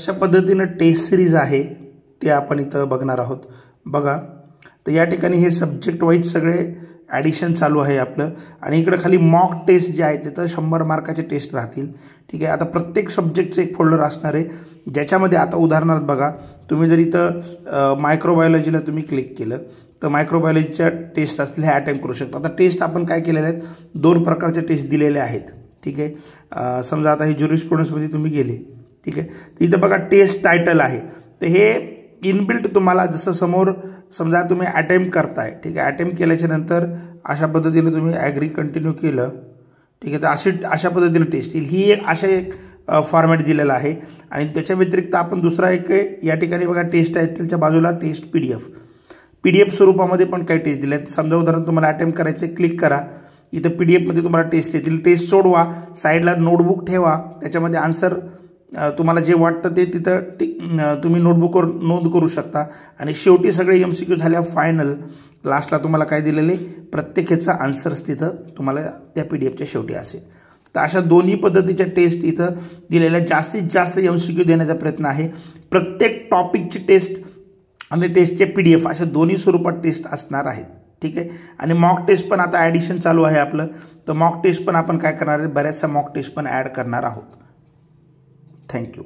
अशा पद्धतीनं taste series आहे ते आपण इथं बघणार आहोत. बघा, तर या ठिकाणी हे सब्जेक्ट वाईज सगळे ॲडिशन चालू आहे आपलं आणि इकडे खाली मॉक टेस्ट जे आहे तिथं 100 मार्काचे टेस्ट राहतील. ठीक आहे, आता प्रत्येक सब्जेक्टचं एक फोल्डर असणार आहे ज्याच्यामध्ये आता उदाहरणार्थ बघा, तुम्ही जर इथं मायक्रोबायोलॉजीला तुम्ही क्लिक केलं तर मायक्रोबायोलॉजीच्या टेस्ट असतील हे अटेम्प्ट करू शकता. आता टेस्ट आपण काय केलेले आहेत, 2 प्रकारचे टेस्ट दिलेले आहेत. ठीक आहे, समजा आता हे ज्युरिस्प्रुडन्समध्ये तुम्ही गेले. ठीक आहे, तर इथं बघा टेस्ट टायटल आहे, तर हे इनबिल्ट तुम्हाला जसं समोर समजा तुम्ही अटेम्प्ट करताय. ठीक आहे, अटेम्प्ट केल्याच्या नंतर अशा पद्धतीने तुम्ही ॲग्री कंटिन्यू केलं. ठीक आहे, तर अशा पद्धतीने टेस्ट येईल. ही एक फॉर्मॅट दिलेला आहे आणि त्याच्या व्यतिरिक्त आपण दुसरा एक या ठिकाणी बघा टेस्ट टायटलच्या बाजूला टेस्ट PDF स्वरूपामध्ये पण काही टेस्ट दिले आहेत. समजा उदाहरण तुम्हाला अटेम्प्ट करायचे, क्लिक करा, इथं PDF तुम्हाला टेस्ट येतील. टेस्ट सोडवा, साईडला नोटबुक ठेवा, त्याच्यामध्ये आन्सर तुम्हाला जे वाटतं ते तिथं तुम्ही नोटबुकवर नोंद करू शकता आणि शेवटी सगळे MCQ झाल्या फायनल लास्टला तुम्हाला काय दिलेले प्रत्येकाचा आन्सर्स तिथं तुम्हाला त्या PDF शेवटी असेल. तर अशा दोन्ही पद्धतीच्या टेस्ट इथं दिलेल्या जास्तीत जास्त MCQ देण्याचा प्रयत्न आहे. प्रत्येक टॉपिकची टेस्ट आणि टेस्टचे PDF अशा दोन्ही स्वरूपात टेस्ट असणार आहेत. ठीक आहे, आणि मॉक टेस्ट पण आता ॲडिशन चालू आहे आपलं, तर मॉक टेस्ट पण आपण काय करणार आहे, बऱ्याचशा मॉक टेस्ट पण ॲड करणार आहोत. थँक्यू.